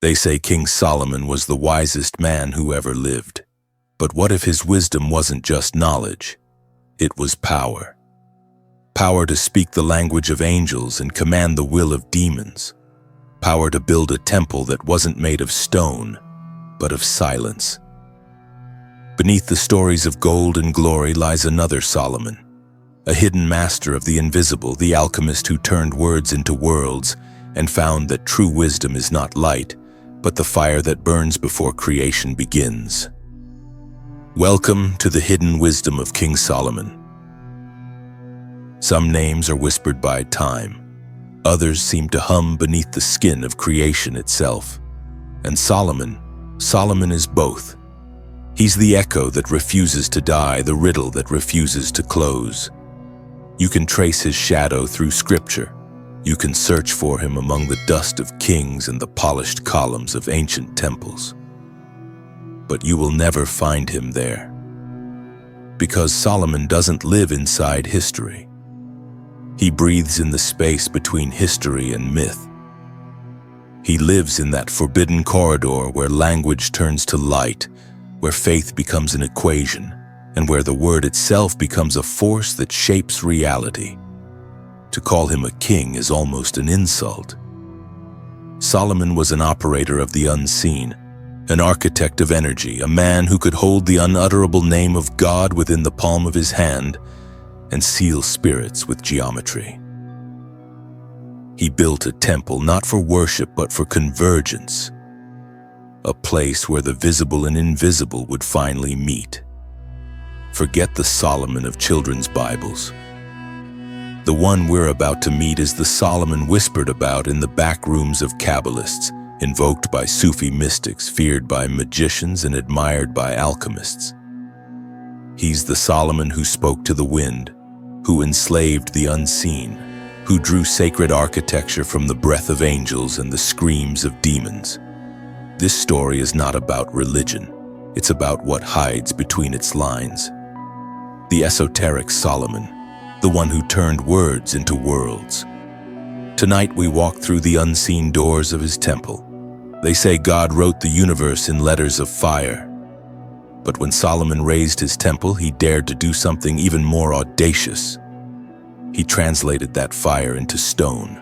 They say King Solomon was the wisest man who ever lived. But what if his wisdom wasn't just knowledge? It was power. Power to speak the language of angels and command the will of demons. Power to build a temple that wasn't made of stone, but of silence. Beneath the stories of gold and glory lies another Solomon, a hidden master of the invisible, the alchemist who turned words into worlds and found that true wisdom is not light, but the fire that burns before creation begins. Welcome to the hidden wisdom of King Solomon. Some names are whispered by time. Others seem to hum beneath the skin of creation itself. And Solomon is both. He's the echo that refuses to die, the riddle that refuses to close. You can trace his shadow through scripture. You can search for him among the dust of kings and the polished columns of ancient temples. But you will never find him there. Because Solomon doesn't live inside history. He breathes in the space between history and myth. He lives in that forbidden corridor where language turns to light, where faith becomes an equation, and where the word itself becomes a force that shapes reality. To call him a king is almost an insult. Solomon was an operator of the unseen, an architect of energy, a man who could hold the unutterable name of God within the palm of his hand and seal spirits with geometry. He built a temple not for worship but for convergence, a place where the visible and invisible would finally meet. Forget the Solomon of children's Bibles. The one we're about to meet is the Solomon whispered about in the back rooms of Kabbalists, invoked by Sufi mystics, feared by magicians, and admired by alchemists. He's the Solomon who spoke to the wind, who enslaved the unseen, who drew sacred architecture from the breath of angels and the screams of demons. This story is not about religion. It's about what hides between its lines. The esoteric Solomon, the one who turned words into worlds. Tonight we walk through the unseen doors of his temple. They say God wrote the universe in letters of fire. But when Solomon raised his temple, he dared to do something even more audacious. He translated that fire into stone.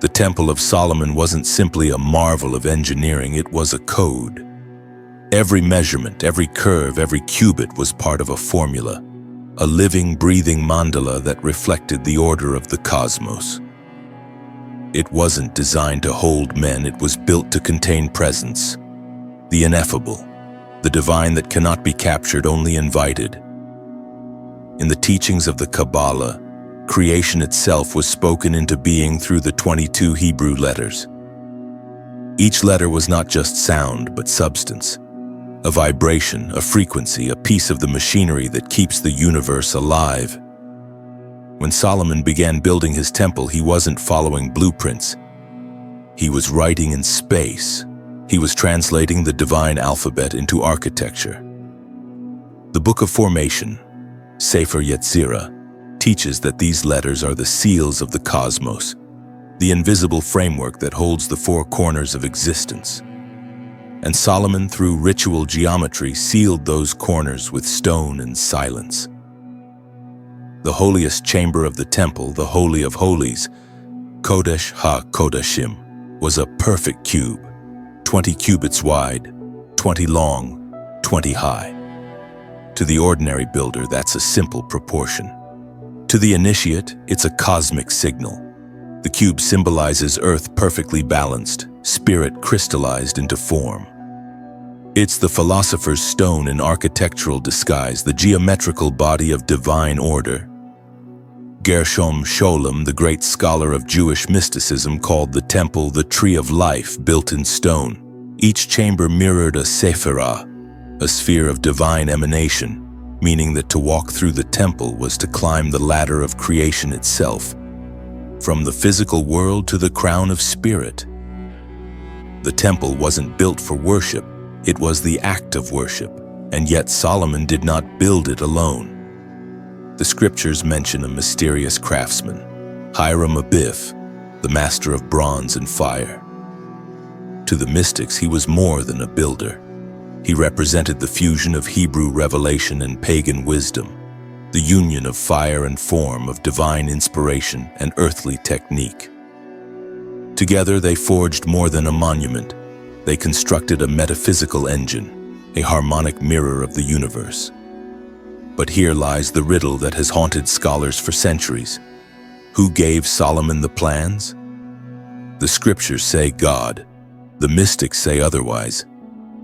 The Temple of Solomon wasn't simply a marvel of engineering, it was a code. Every measurement, every curve, every cubit was part of a formula, a living, breathing mandala that reflected the order of the cosmos. It wasn't designed to hold men, it was built to contain presence, the ineffable, the divine that cannot be captured, only invited. In the teachings of the Kabbalah, creation itself was spoken into being through the 22 Hebrew letters. Each letter was not just sound, but substance. A vibration, a frequency, a piece of the machinery that keeps the universe alive. When Solomon began building his temple, he wasn't following blueprints. He was writing in space. He was translating the divine alphabet into architecture. The Book of Formation, Sefer Yetzirah, teaches that these letters are the seals of the cosmos, the invisible framework that holds the four corners of existence. And Solomon, through ritual geometry, sealed those corners with stone and silence. The holiest chamber of the temple, the Holy of Holies, Kodesh HaKodashim, was a perfect cube, 20 cubits wide, 20 long, 20 high. To the ordinary builder, that's a simple proportion. To the initiate, it's a cosmic signal. The cube symbolizes earth perfectly balanced, spirit crystallized into form. It's the philosopher's stone in architectural disguise, the geometrical body of divine order. Gershom Scholem, the great scholar of Jewish mysticism, called the temple the tree of life built in stone. Each chamber mirrored a sephirah, a sphere of divine emanation, meaning that to walk through the temple was to climb the ladder of creation itself, from the physical world to the crown of spirit. The temple wasn't built for worship, it was the act of worship, and yet Solomon did not build it alone. The scriptures mention a mysterious craftsman, Hiram Abiff, the master of bronze and fire. To the mystics, he was more than a builder. He represented the fusion of Hebrew revelation and pagan wisdom, the union of fire and form, of divine inspiration and earthly technique. Together they forged more than a monument. They constructed a metaphysical engine, a harmonic mirror of the universe. But here lies the riddle that has haunted scholars for centuries. Who gave Solomon the plans? The scriptures say God. The mystics say otherwise.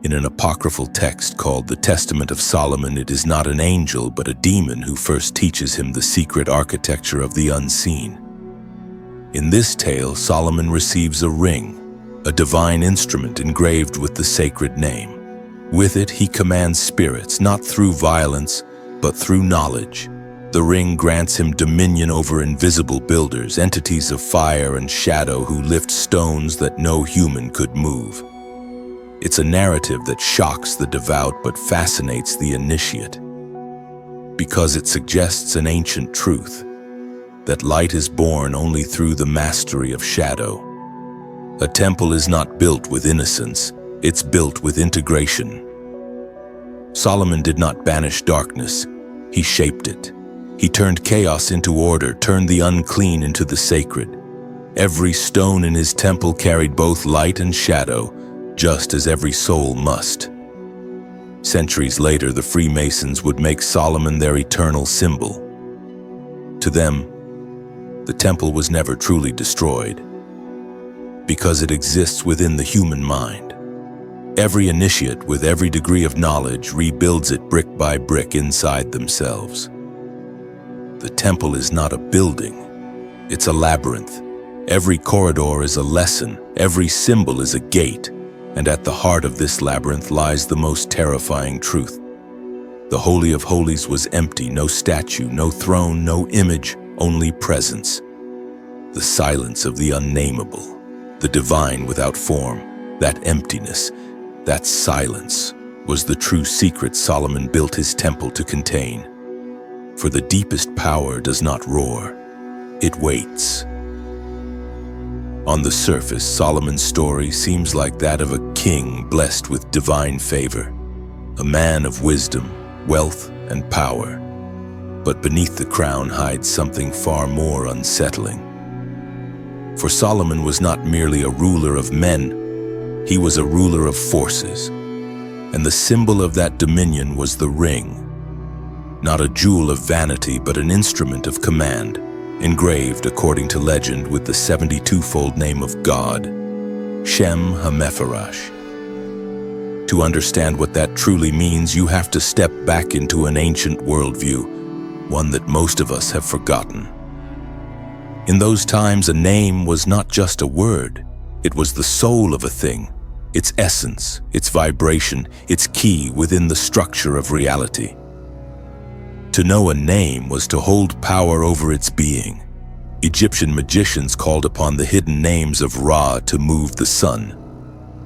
In an apocryphal text called the Testament of Solomon, it is not an angel but a demon who first teaches him the secret architecture of the unseen. In this tale, Solomon receives a ring, a divine instrument engraved with the sacred name. With it, he commands spirits, not through violence, but through knowledge. The ring grants him dominion over invisible builders, entities of fire and shadow who lift stones that no human could move. It's a narrative that shocks the devout but fascinates the initiate, because it suggests an ancient truth, that light is born only through the mastery of shadow. A temple is not built with innocence, it's built with integration. Solomon did not banish darkness, he shaped it. He turned chaos into order, turned the unclean into the sacred. Every stone in his temple carried both light and shadow, just as every soul must. Centuries later, the Freemasons would make Solomon their eternal symbol. To them, the temple was never truly destroyed, because it exists within the human mind. Every initiate with every degree of knowledge rebuilds it brick by brick inside themselves. The temple is not a building, it's a labyrinth. Every corridor is a lesson, every symbol is a gate, and at the heart of this labyrinth lies the most terrifying truth. The Holy of Holies was empty, no statue, no throne, no image, only presence. The silence of the unnameable, the divine without form, that emptiness, that silence was the true secret Solomon built his temple to contain. For the deepest power does not roar, it waits. On the surface, Solomon's story seems like that of a king blessed with divine favor, a man of wisdom, wealth, and power. But beneath the crown hides something far more unsettling. For Solomon was not merely a ruler of men, he was a ruler of forces, and the symbol of that dominion was the ring. Not a jewel of vanity, but an instrument of command, engraved according to legend with the 72-fold name of God, Shem HaMepharash. To understand what that truly means, you have to step back into an ancient worldview, one that most of us have forgotten. In those times, a name was not just a word, it was the soul of a thing, its essence, its vibration, its key within the structure of reality. To know a name was to hold power over its being. Egyptian magicians called upon the hidden names of Ra to move the sun.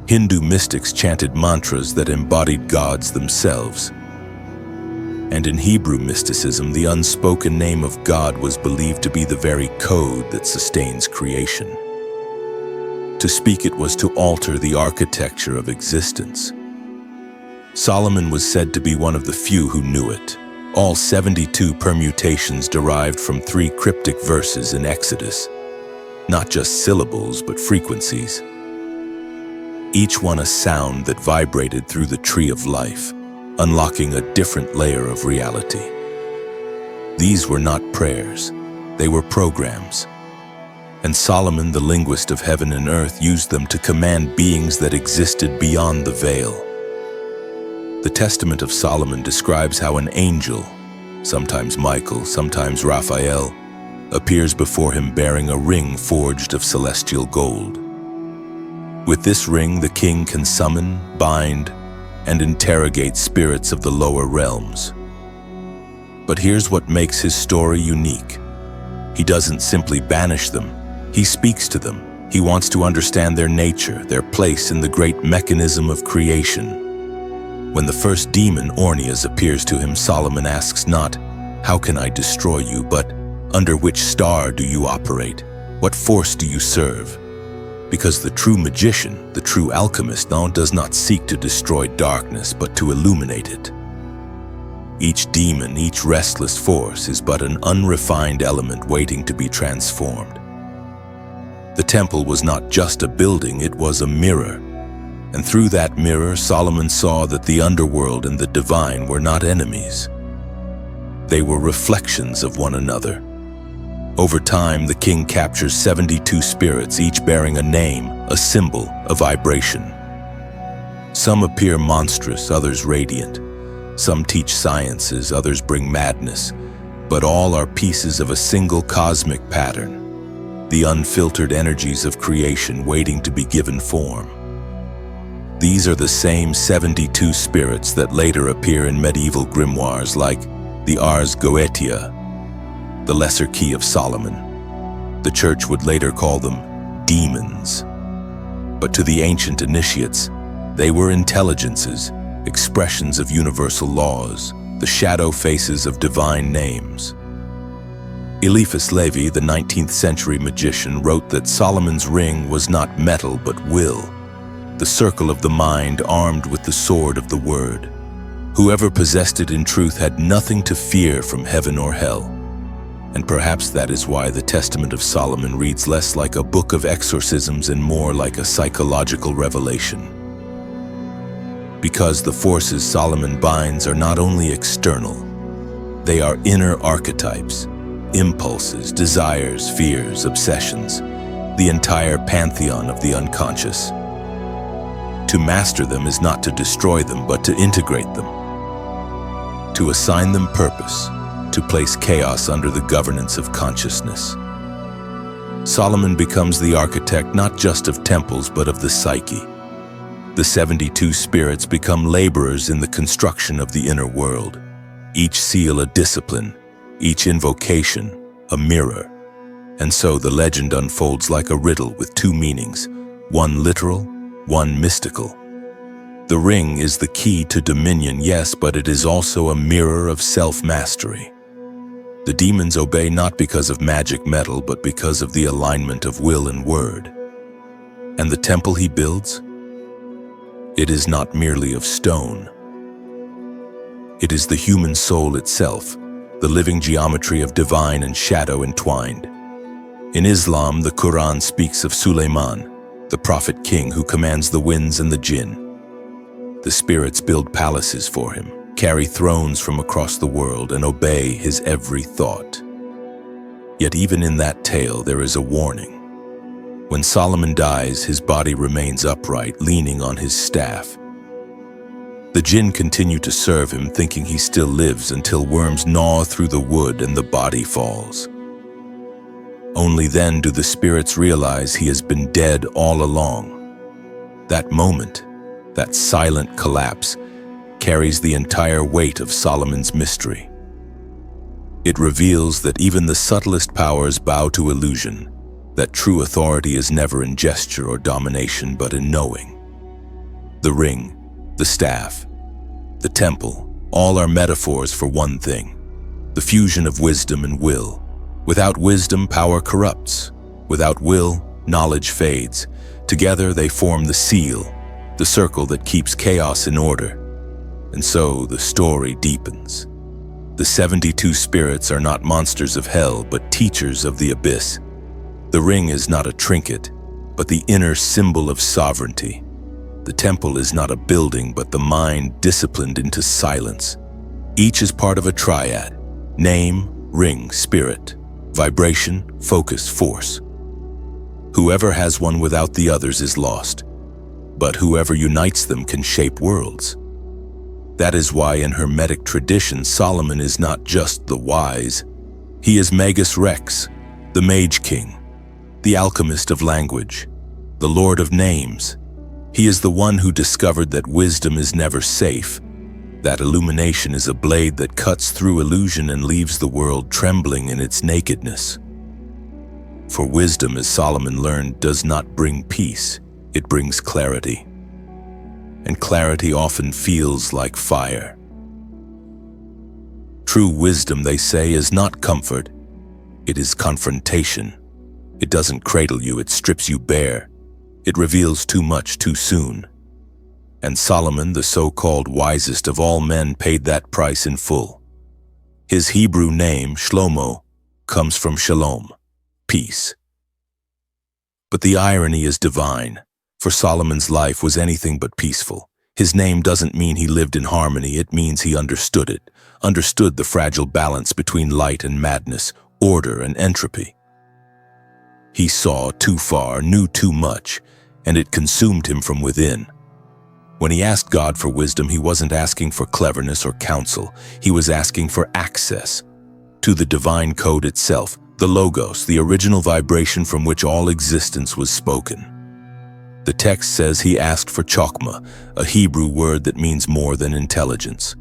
Hindu mystics chanted mantras that embodied gods themselves. And in Hebrew mysticism, the unspoken name of God was believed to be the very code that sustains creation. To speak it was to alter the architecture of existence. Solomon was said to be one of the few who knew it. All 72 permutations derived from 3 cryptic verses in Exodus, not just syllables but frequencies. Each one a sound that vibrated through the tree of life, unlocking a different layer of reality. These were not prayers, they were programs. And Solomon, the linguist of heaven and earth, used them to command beings that existed beyond the veil. The Testament of Solomon describes how an angel, sometimes Michael, sometimes Raphael, appears before him bearing a ring forged of celestial gold. With this ring, the king can summon, bind, and interrogate spirits of the lower realms. But here's what makes his story unique. He doesn't simply banish them, he speaks to them. He wants to understand their nature, their place in the great mechanism of creation. When the first demon, Ornias, appears to him, Solomon asks not, "How can I destroy you?" but, "Under which star do you operate? What force do you serve?" Because the true magician, the true alchemist, now does not seek to destroy darkness, but to illuminate it. Each demon, each restless force is but an unrefined element waiting to be transformed. The temple was not just a building, it was a mirror. And through that mirror, Solomon saw that the underworld and the divine were not enemies. They were reflections of one another. Over time, the king captures 72 spirits, each bearing a name, a symbol, a vibration. Some appear monstrous, others radiant. Some teach sciences, others bring madness. But all are pieces of a single cosmic pattern, the unfiltered energies of creation waiting to be given form. These are the same 72 spirits that later appear in medieval grimoires like the Ars Goetia, the Lesser Key of Solomon. The church would later call them demons. But to the ancient initiates, they were intelligences, expressions of universal laws, the shadow faces of divine names. Eliphas Levi, the 19th century magician, wrote that Solomon's ring was not metal but will, the circle of the mind armed with the sword of the word. Whoever possessed it in truth had nothing to fear from heaven or hell. And perhaps that is why the Testament of Solomon reads less like a book of exorcisms and more like a psychological revelation. Because the forces Solomon binds are not only external, they are inner archetypes, impulses, desires, fears, obsessions, the entire pantheon of the unconscious. To master them is not to destroy them, but to integrate them, to assign them purpose, to place chaos under the governance of consciousness. Solomon becomes the architect not just of temples but of the psyche. The 72 spirits become laborers in the construction of the inner world, each seal a discipline, each invocation a mirror. And so the legend unfolds like a riddle with two meanings, one literal, one mystical. The ring is the key to dominion, yes, but it is also a mirror of self-mastery. The demons obey not because of magic metal, but because of the alignment of will and word. And the temple he builds? It is not merely of stone. It is the human soul itself, the living geometry of divine and shadow entwined. In Islam, the Quran speaks of Suleiman, the prophet king who commands the winds and the jinn. The spirits build palaces for him, carry thrones from across the world, and obey his every thought. Yet even in that tale there is a warning. When Solomon dies, his body remains upright, leaning on his staff. The jinn continue to serve him, thinking he still lives, until worms gnaw through the wood and the body falls. Only then do the spirits realize he has been dead all along. That moment, that silent collapse, carries the entire weight of Solomon's mystery. It reveals that even the subtlest powers bow to illusion, that true authority is never in gesture or domination, but in knowing. The ring, the staff, the temple, all are metaphors for one thing, the fusion of wisdom and will. Without wisdom, power corrupts. Without will, knowledge fades. Together they form the seal, the circle that keeps chaos in order. And so the story deepens. The 72 spirits are not monsters of hell, but teachers of the abyss. The ring is not a trinket, but the inner symbol of sovereignty. The temple is not a building, but the mind disciplined into silence. Each is part of a triad: name, ring, spirit, vibration, focus, force. Whoever has one without the others is lost, but whoever unites them can shape worlds. That is why in Hermetic tradition, Solomon is not just the wise. He is Magus Rex, the mage-king, the alchemist of language, the lord of names. He is the one who discovered that wisdom is never safe, that illumination is a blade that cuts through illusion and leaves the world trembling in its nakedness. For wisdom, as Solomon learned, does not bring peace, it brings clarity. And clarity often feels like fire. True wisdom, they say, is not comfort, it is confrontation. It doesn't cradle you, it strips you bare. It reveals too much too soon. And Solomon, the so-called wisest of all men, paid that price in full. His Hebrew name, Shlomo, comes from shalom, peace. But the irony is divine, for Solomon's life was anything but peaceful. His name doesn't mean he lived in harmony, it means he understood it, understood the fragile balance between light and madness, order and entropy. He saw too far, knew too much, and it consumed him from within. When he asked God for wisdom, he wasn't asking for cleverness or counsel. He was asking for access to the divine code itself, the logos, the original vibration from which all existence was spoken. The text says he asked for chokmah, a Hebrew word that means more than intelligence.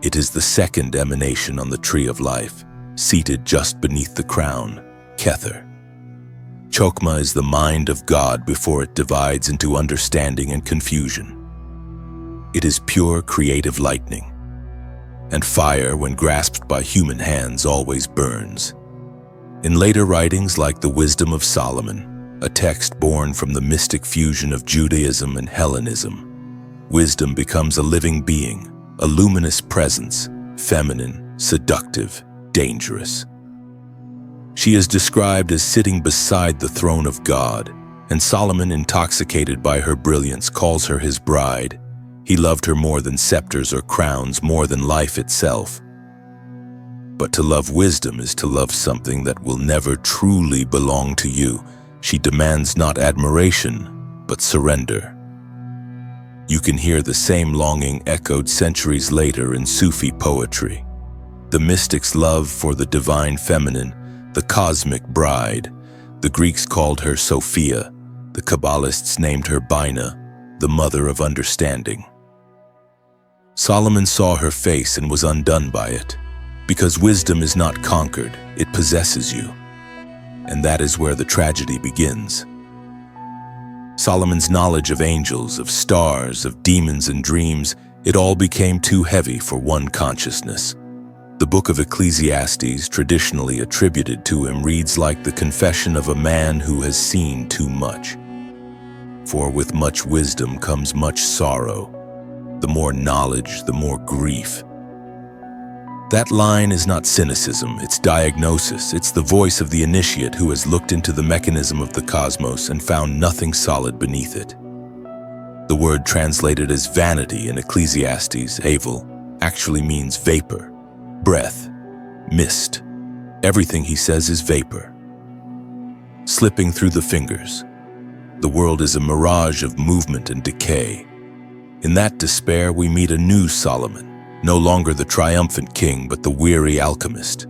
It is the second emanation on the tree of life, seated just beneath the crown, Kether. Chokmah is the mind of God before it divides into understanding and confusion. It is pure creative lightning, and fire, when grasped by human hands, always burns. In later writings like the Wisdom of Solomon, a text born from the mystic fusion of Judaism and Hellenism, wisdom becomes a living being, a luminous presence, feminine, seductive, dangerous. She is described as sitting beside the throne of God, and Solomon, intoxicated by her brilliance, calls her his bride. He loved her more than scepters or crowns, more than life itself. But to love wisdom is to love something that will never truly belong to you. She demands not admiration, but surrender. You can hear the same longing echoed centuries later in Sufi poetry. The mystics' love for the divine feminine, the cosmic bride. The Greeks called her Sophia. The Kabbalists named her Bina, the mother of understanding. Solomon saw her face and was undone by it, because wisdom is not conquered, it possesses you. And that is where the tragedy begins. Solomon's knowledge of angels, of stars, of demons and dreams, it all became too heavy for one consciousness. The book of Ecclesiastes, traditionally attributed to him, reads like the confession of a man who has seen too much. For with much wisdom comes much sorrow. The more knowledge, the more grief. That line is not cynicism, it's diagnosis. It's the voice of the initiate who has looked into the mechanism of the cosmos and found nothing solid beneath it. The word translated as vanity in Ecclesiastes, Havel, actually means vapor, breath, mist. Everything, he says, is vapor. Slipping through the fingers. The world is a mirage of movement and decay. In that despair, we meet a new Solomon, no longer the triumphant king, but the weary alchemist,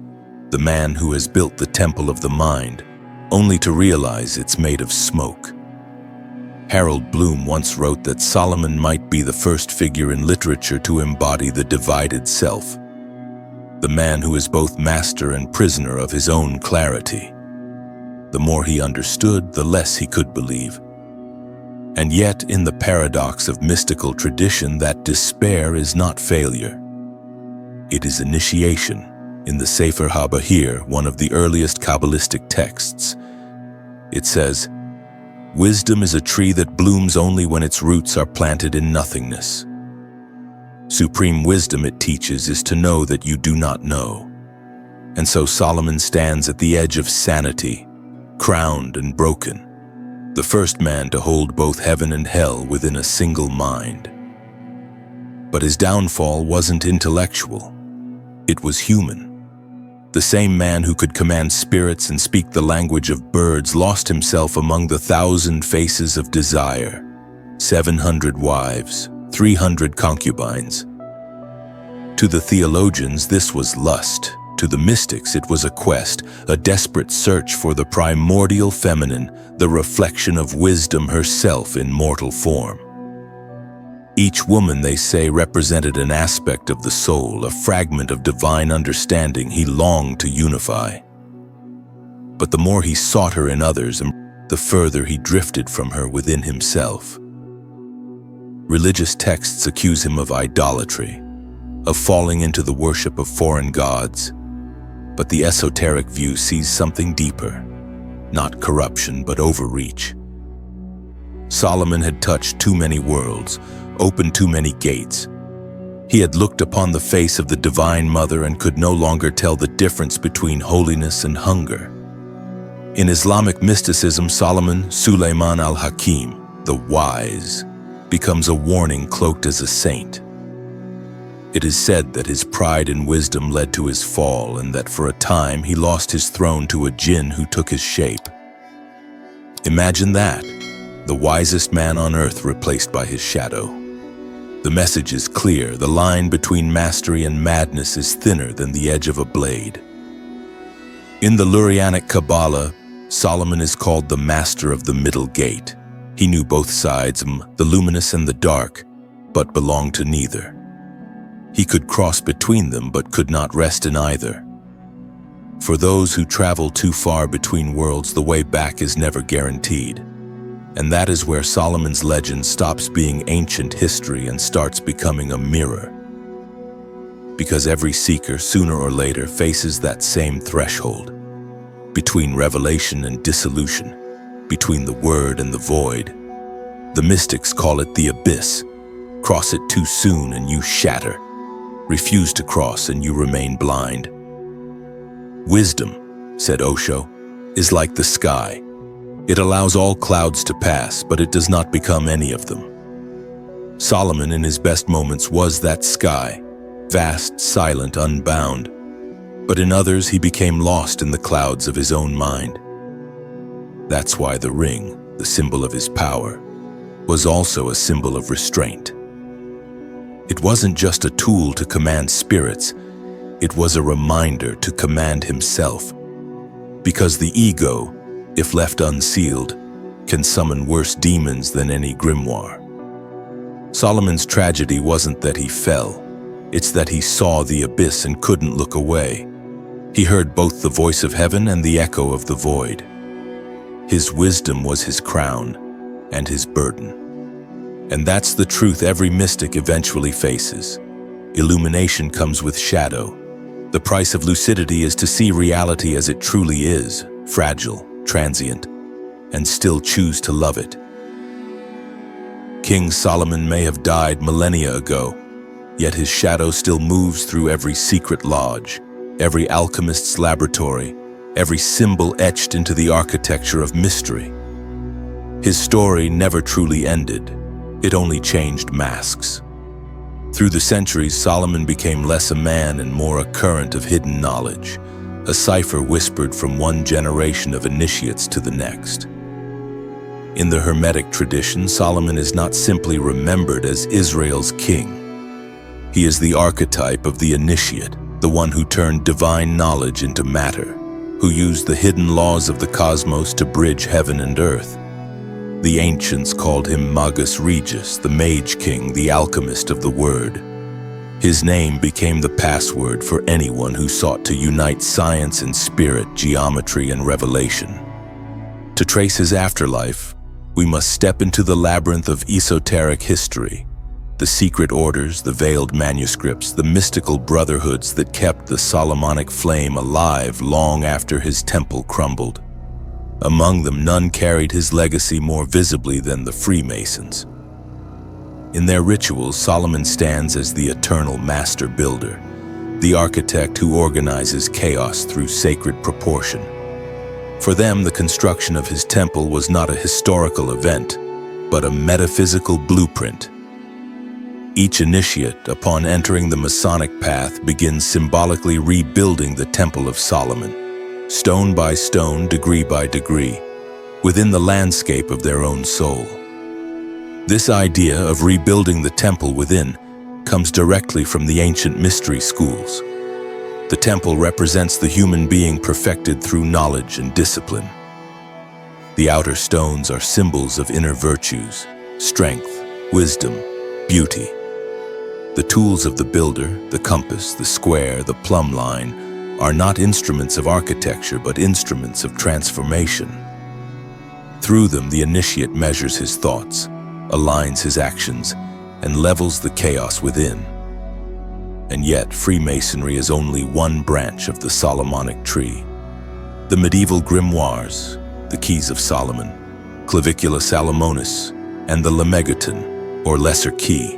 the man who has built the temple of the mind, only to realize it's made of smoke. Harold Bloom once wrote that Solomon might be the first figure in literature to embody the divided self, the man who is both master and prisoner of his own clarity. The more he understood, the less he could believe. And yet, in the paradox of mystical tradition, that despair is not failure. It is initiation. In the Sefer HaBahir, one of the earliest Kabbalistic texts, it says, "Wisdom is a tree that blooms only when its roots are planted in nothingness." Supreme wisdom, it teaches, is to know that you do not know. And so Solomon stands at the edge of sanity, crowned and broken, the first man to hold both heaven and hell within a single mind. But his downfall wasn't intellectual. It was human. The same man who could command spirits and speak the language of birds lost himself among the 1,000 faces of desire, 700 wives, 300 concubines. To the theologians, this was lust. To the mystics, it was a quest, a desperate search for the primordial feminine, the reflection of wisdom herself in mortal form. Each woman, they say, represented an aspect of the soul, a fragment of divine understanding he longed to unify. But the more he sought her in others, the further he drifted from her within himself. Religious texts accuse him of idolatry, of falling into the worship of foreign gods. But the esoteric view sees something deeper, not corruption but overreach. Solomon had touched too many worlds, opened too many gates. He had looked upon the face of the Divine Mother and could no longer tell the difference between holiness and hunger. In Islamic mysticism, Solomon, Suleiman al-Hakim, the wise, becomes a warning cloaked as a saint. It is said that his pride and wisdom led to his fall, and that for a time he lost his throne to a jinn who took his shape. Imagine that, the wisest man on earth replaced by his shadow. The message is clear: the line between mastery and madness is thinner than the edge of a blade. In the Lurianic Kabbalah, Solomon is called the master of the middle gate. He knew both sides, the luminous and the dark, but belonged to neither. He could cross between them, but could not rest in either. For those who travel too far between worlds, the way back is never guaranteed. And that is where Solomon's legend stops being ancient history and starts becoming a mirror. Because every seeker, sooner or later, faces that same threshold. Between revelation and dissolution, between the word and the void. The mystics call it the abyss. Cross it too soon and you shatter. Refuse to cross and you remain blind. Wisdom, said Osho, is like the sky. It allows all clouds to pass, but it does not become any of them. Solomon in his best moments was that sky, vast, silent, unbound. But in others he became lost in the clouds of his own mind. That's why the ring, the symbol of his power, was also a symbol of restraint. It wasn't just a tool to command spirits, it was a reminder to command himself. Because the ego, if left unsealed, can summon worse demons than any grimoire. Solomon's tragedy wasn't that he fell, it's that he saw the abyss and couldn't look away. He heard both the voice of heaven and the echo of the void. His wisdom was his crown and his burden. And that's the truth every mystic eventually faces. Illumination comes with shadow. The price of lucidity is to see reality as it truly is, fragile, transient, and still choose to love it. King Solomon may have died millennia ago, yet his shadow still moves through every secret lodge, every alchemist's laboratory, every symbol etched into the architecture of mystery. His story never truly ended. It only changed masks. Through the centuries, Solomon became less a man and more a current of hidden knowledge, a cipher whispered from one generation of initiates to the next. In the Hermetic tradition, Solomon is not simply remembered as Israel's king. He is the archetype of the initiate, the one who turned divine knowledge into matter, who used the hidden laws of the cosmos to bridge heaven and earth. The ancients called him Magus Regius, the mage-king, the alchemist of the word. His name became the password for anyone who sought to unite science and spirit, geometry and revelation. To trace his afterlife, we must step into the labyrinth of esoteric history, the secret orders, the veiled manuscripts, the mystical brotherhoods that kept the Solomonic flame alive long after his temple crumbled. Among them, none carried his legacy more visibly than the Freemasons. In their rituals, Solomon stands as the eternal master builder, the architect who organizes chaos through sacred proportion. For them, the construction of his temple was not a historical event, but a metaphysical blueprint. Each initiate, upon entering the Masonic path, begins symbolically rebuilding the Temple of Solomon, stone by stone, degree by degree, within the landscape of their own soul. This idea of rebuilding the temple within comes directly from the ancient mystery schools. The temple represents the human being perfected through knowledge and discipline. The outer stones are symbols of inner virtues, strength, wisdom, beauty. The tools of the builder, the compass, the square, the plumb line, are not instruments of architecture, but instruments of transformation. Through them, the initiate measures his thoughts, aligns his actions, and levels the chaos within. And yet, Freemasonry is only one branch of the Solomonic tree. The medieval grimoires, the Keys of Solomon, Clavicula Salomonis, and the lemegeton, or lesser key,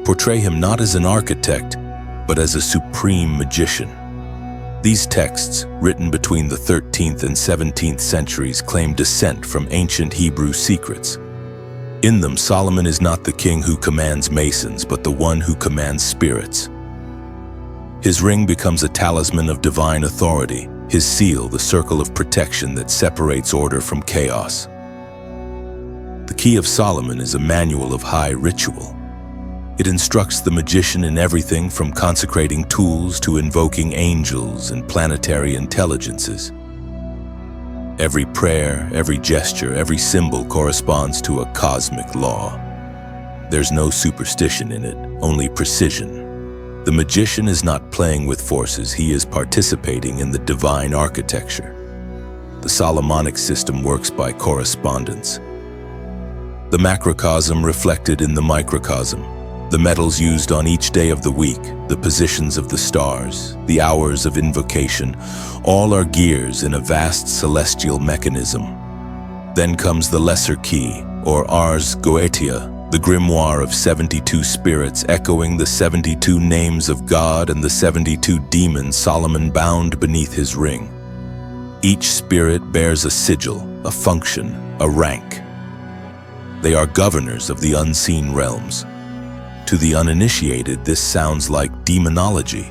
portray him not as an architect, but as a supreme magician. These texts, written between the 13th and 17th centuries, claim descent from ancient Hebrew secrets. In them, Solomon is not the king who commands masons, but the one who commands spirits. His ring becomes a talisman of divine authority, his seal the circle of protection that separates order from chaos. The Key of Solomon is a manual of high ritual. It instructs the magician in everything from consecrating tools to invoking angels and planetary intelligences. Every prayer, every gesture, every symbol corresponds to a cosmic law. There's no superstition in it, only precision. The magician is not playing with forces, he is participating in the divine architecture. The Solomonic system works by correspondence. The macrocosm reflected in the microcosm. The metals used on each day of the week, the positions of the stars, the hours of invocation, all are gears in a vast celestial mechanism. Then comes the lesser key, or Ars Goetia, the grimoire of 72 spirits echoing the 72 names of God and the 72 demons Solomon bound beneath his ring. Each spirit bears a sigil, a function, a rank. They are governors of the unseen realms. To the uninitiated, this sounds like demonology,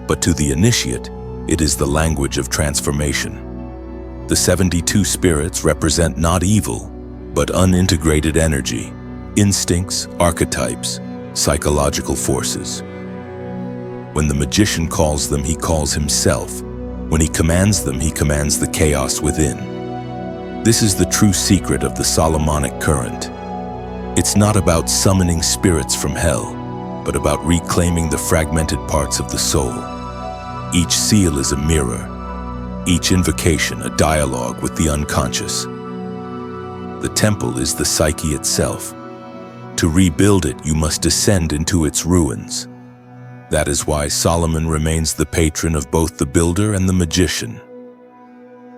but to the initiate, it is the language of transformation. The 72 spirits represent not evil, but unintegrated energy, instincts, archetypes, psychological forces. When the magician calls them, he calls himself. When he commands them, he commands the chaos within. This is the true secret of the Solomonic current. It's not about summoning spirits from hell, but about reclaiming the fragmented parts of the soul. Each seal is a mirror, each invocation a dialogue with the unconscious. The temple is the psyche itself. To rebuild it, you must descend into its ruins. That is why Solomon remains the patron of both the builder and the magician.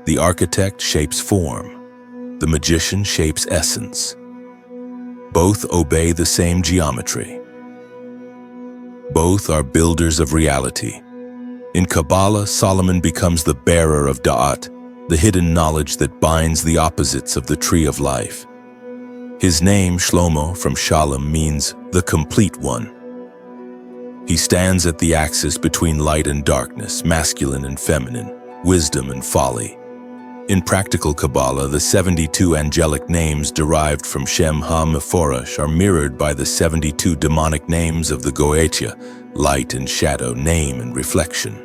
The architect shapes form, the magician shapes essence. Both obey the same geometry. Both are builders of reality. In Kabbalah, Solomon becomes the bearer of Da'at, the hidden knowledge that binds the opposites of the tree of life. His name, Shlomo, from Shalom, means the complete one. He stands at the axis between light and darkness, masculine and feminine, wisdom and folly. In practical Kabbalah, the 72 angelic names derived from Shem HaMeforash are mirrored by the 72 demonic names of the Goetia, light and shadow, name and reflection.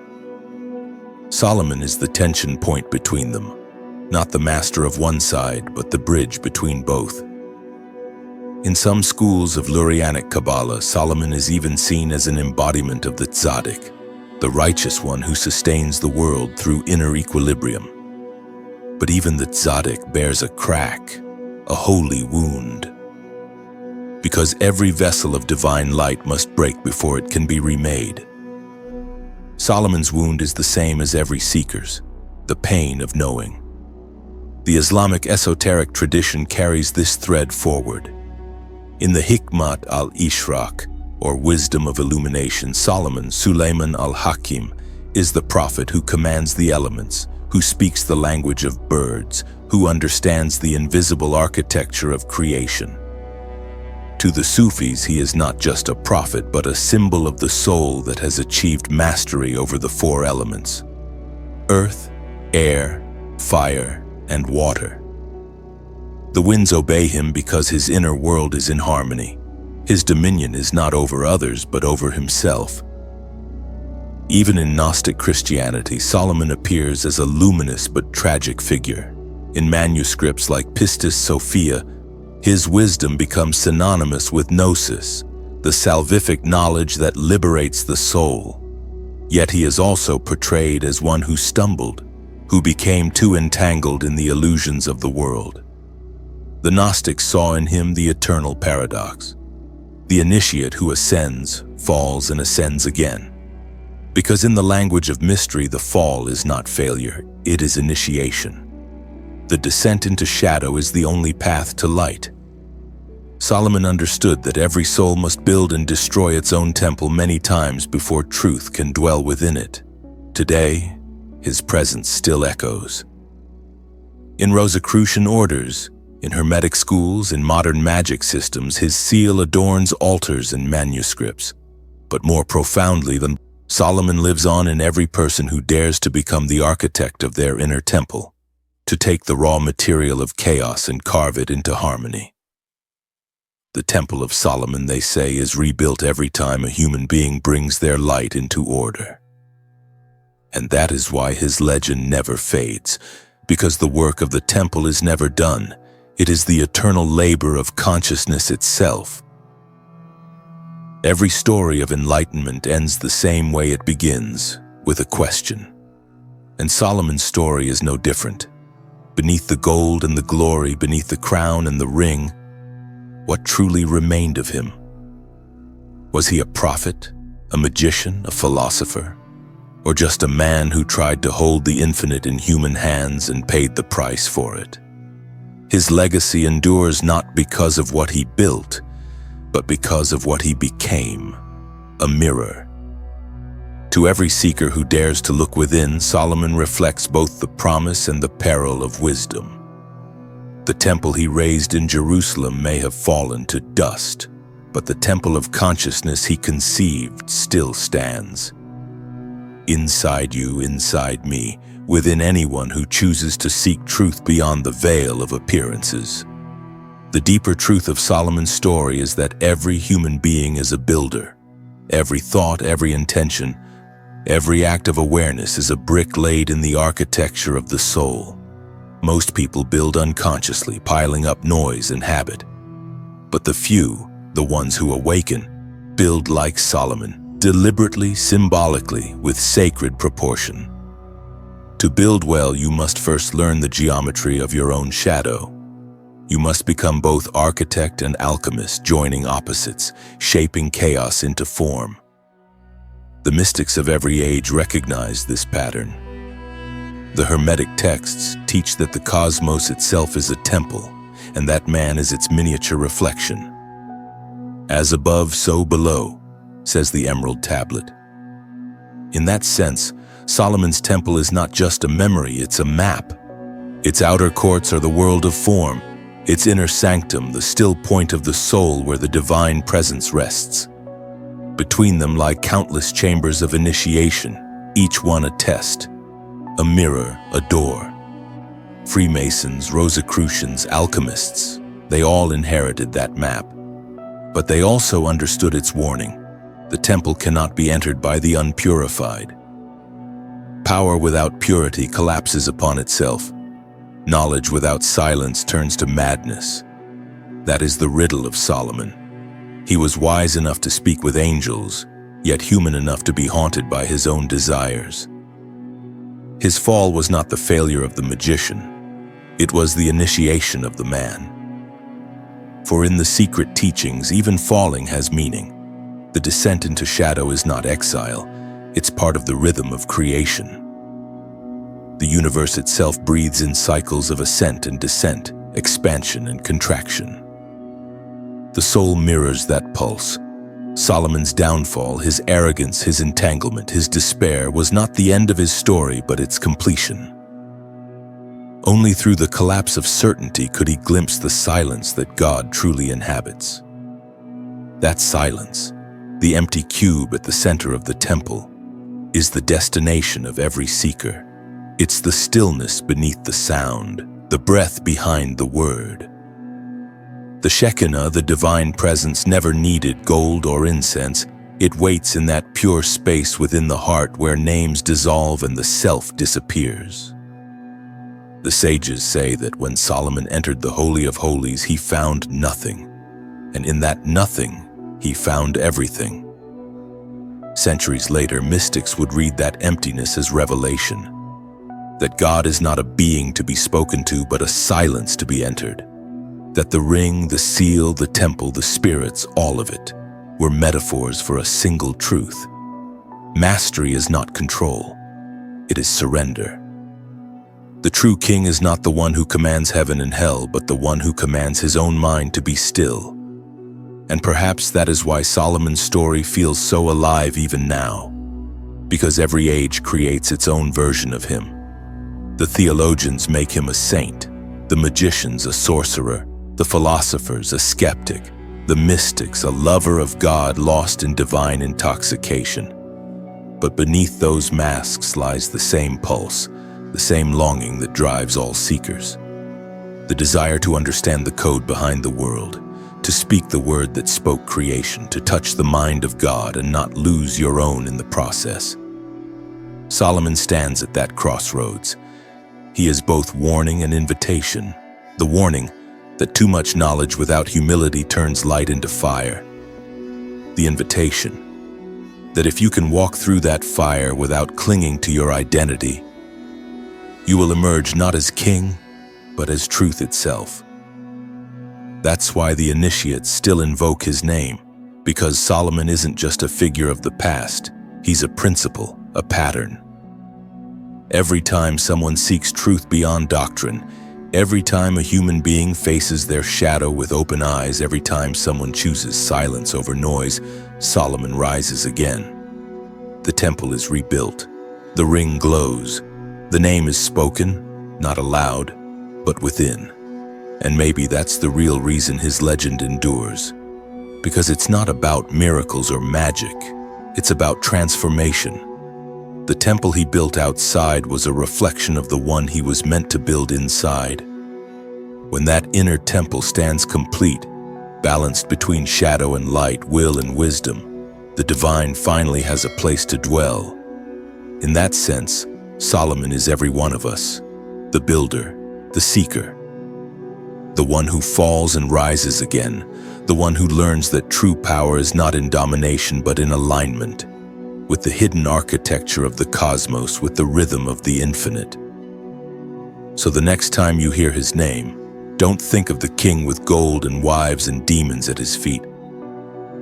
Solomon is the tension point between them, not the master of one side, but the bridge between both. In some schools of Lurianic Kabbalah, Solomon is even seen as an embodiment of the Tzaddik, the righteous one who sustains the world through inner equilibrium. But even the Tzaddik bears a crack, a holy wound. Because every vessel of divine light must break before it can be remade. Solomon's wound is the same as every seeker's, the pain of knowing. The Islamic esoteric tradition carries this thread forward. In the Hikmat al-Ishraq, or wisdom of illumination, Solomon, Suleiman al-Hakim, is the prophet who commands the elements, who speaks the language of birds, who understands the invisible architecture of creation. To the Sufis, he is not just a prophet, but a symbol of the soul that has achieved mastery over the four elements: earth, air, fire, and water. The winds obey him because his inner world is in harmony. His dominion is not over others, but over himself. Even in Gnostic Christianity, Solomon appears as a luminous but tragic figure. In manuscripts like Pistis Sophia, his wisdom becomes synonymous with gnosis, the salvific knowledge that liberates the soul. Yet he is also portrayed as one who stumbled, who became too entangled in the illusions of the world. The Gnostics saw in him the eternal paradox, the initiate who ascends, falls, and ascends again. Because in the language of mystery, the fall is not failure, it is initiation. The descent into shadow is the only path to light. Solomon understood that every soul must build and destroy its own temple many times before truth can dwell within it. Today, his presence still echoes. In Rosicrucian orders, in Hermetic schools, in modern magic systems, his seal adorns altars and manuscripts. But more profoundly than Solomon lives on in every person who dares to become the architect of their inner temple, to take the raw material of chaos and carve it into harmony. The Temple of Solomon, they say, is rebuilt every time a human being brings their light into order. And that is why his legend never fades, because the work of the temple is never done. It is the eternal labor of consciousness itself. Every story of enlightenment ends the same way it begins, with a question. And Solomon's story is no different. Beneath the gold and the glory, beneath the crown and the ring, what truly remained of him? Was he a prophet, a magician, a philosopher, or just a man who tried to hold the infinite in human hands and paid the price for it? His legacy endures not because of what he built, but because of what he became, a mirror. To every seeker who dares to look within, Solomon reflects both the promise and the peril of wisdom. The temple he raised in Jerusalem may have fallen to dust, but the temple of consciousness he conceived still stands. Inside you, inside me, within anyone who chooses to seek truth beyond the veil of appearances. The deeper truth of Solomon's story is that every human being is a builder. Every thought, every intention, every act of awareness is a brick laid in the architecture of the soul. Most people build unconsciously, piling up noise and habit. But the few, the ones who awaken, build like Solomon, deliberately, symbolically, with sacred proportion. To build well, you must first learn the geometry of your own shadow. You must become both architect and alchemist, joining opposites, shaping chaos into form. The mystics of every age recognize this pattern. The Hermetic texts teach that the cosmos itself is a temple, and that man is its miniature reflection. As above, so below, says the Emerald Tablet. In that sense, Solomon's temple is not just a memory, it's a map. Its outer courts are the world of form, its inner sanctum, the still point of the soul where the divine presence rests. Between them lie countless chambers of initiation, each one a test, a mirror, a door. Freemasons, Rosicrucians, alchemists, they all inherited that map. But they also understood its warning. The temple cannot be entered by the unpurified. Power without purity collapses upon itself. Knowledge without silence turns to madness. That is the riddle of Solomon. He was wise enough to speak with angels, yet human enough to be haunted by his own desires. His fall was not the failure of the magician. It was the initiation of the man. For in the secret teachings, even falling has meaning. The descent into shadow is not exile. It's part of the rhythm of creation. The universe itself breathes in cycles of ascent and descent, expansion and contraction. The soul mirrors that pulse. Solomon's downfall, his arrogance, his entanglement, his despair was not the end of his story, but its completion. Only through the collapse of certainty could he glimpse the silence that God truly inhabits. That silence, the empty cube at the center of the temple, is the destination of every seeker. It's the stillness beneath the sound, the breath behind the word. The Shekinah, the divine presence, never needed gold or incense. It waits in that pure space within the heart where names dissolve and the self disappears. The sages say that when Solomon entered the Holy of Holies, he found nothing, and in that nothing, he found everything. Centuries later, mystics would read that emptiness as revelation. That God is not a being to be spoken to, but a silence to be entered. That the ring, the seal, the temple, the spirits, all of it, were metaphors for a single truth. Mastery is not control. It is surrender. The true king is not the one who commands heaven and hell, but the one who commands his own mind to be still. And perhaps that is why Solomon's story feels so alive even now, because every age creates its own version of him. The theologians make him a saint, the magicians a sorcerer, the philosophers a skeptic, the mystics a lover of God lost in divine intoxication. But beneath those masks lies the same pulse, the same longing that drives all seekers. The desire to understand the code behind the world, to speak the word that spoke creation, to touch the mind of God and not lose your own in the process. Solomon stands at that crossroads. He is both warning and invitation. The warning that too much knowledge without humility turns light into fire. The invitation that if you can walk through that fire without clinging to your identity, you will emerge not as king, but as truth itself. That's why the initiates still invoke his name, because Solomon isn't just a figure of the past, he's a principle, a pattern. Every time someone seeks truth beyond doctrine, every time a human being faces their shadow with open eyes, every time someone chooses silence over noise, Solomon rises again. The temple is rebuilt. The ring glows. The name is spoken, not aloud, but within. And maybe that's the real reason his legend endures. Because it's not about miracles or magic. It's about transformation. The temple he built outside was a reflection of the one he was meant to build inside. When that inner temple stands complete, balanced between shadow and light, will and wisdom, the divine finally has a place to dwell. In that sense, Solomon is every one of us, the builder, the seeker, the one who falls and rises again, the one who learns that true power is not in domination but in alignment, with the hidden architecture of the cosmos, with the rhythm of the infinite. So the next time you hear his name, don't think of the king with gold and wives and demons at his feet.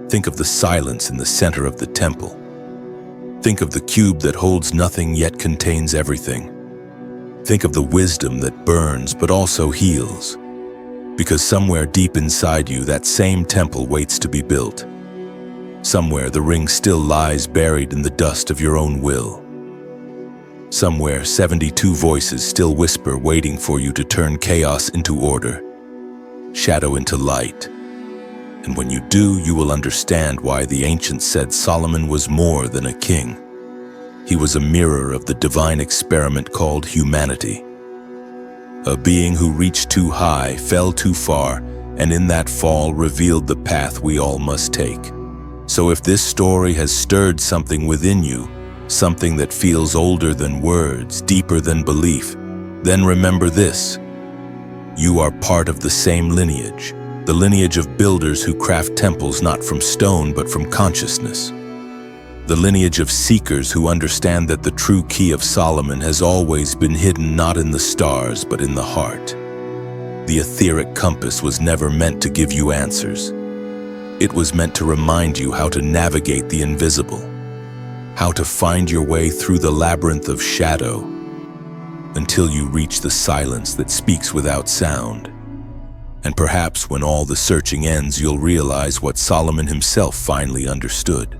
Think of the silence in the center of the temple. Think of the cube that holds nothing yet contains everything. Think of the wisdom that burns but also heals. Because somewhere deep inside you, that same temple waits to be built. Somewhere the ring still lies buried in the dust of your own will. Somewhere 72 voices still whisper, waiting for you to turn chaos into order, shadow into light. And when you do, you will understand why the ancients said Solomon was more than a king. He was a mirror of the divine experiment called humanity. A being who reached too high, fell too far, and in that fall revealed the path we all must take. So if this story has stirred something within you, something that feels older than words, deeper than belief, then remember this. You are part of the same lineage, the lineage of builders who craft temples not from stone but from consciousness. The lineage of seekers who understand that the true key of Solomon has always been hidden not in the stars but in the heart. The etheric compass was never meant to give you answers. It was meant to remind you how to navigate the invisible, how to find your way through the labyrinth of shadow until you reach the silence that speaks without sound. And perhaps when all the searching ends, you'll realize what Solomon himself finally understood,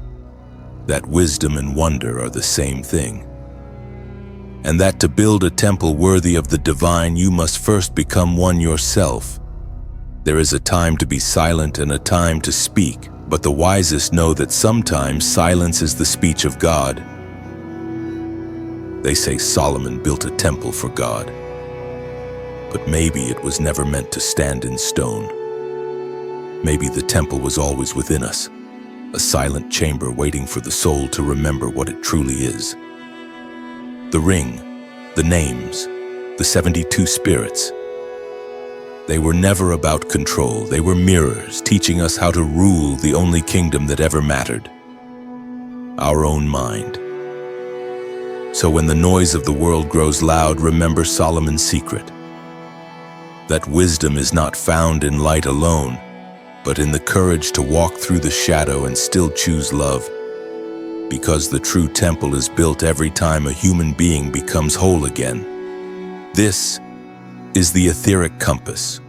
that wisdom and wonder are the same thing. And that to build a temple worthy of the divine, you must first become one yourself. There is a time to be silent and a time to speak, but the wisest know that sometimes silence is the speech of God. They say Solomon built a temple for God, but maybe it was never meant to stand in stone. Maybe the temple was always within us, a silent chamber waiting for the soul to remember what it truly is. The ring, the names, the 72 spirits. They were never about control. They were mirrors, teaching us how to rule the only kingdom that ever mattered, our own mind. So when the noise of the world grows loud, remember Solomon's secret, that wisdom is not found in light alone, but in the courage to walk through the shadow and still choose love. Because the true temple is built every time a human being becomes whole again. This is the etheric compass,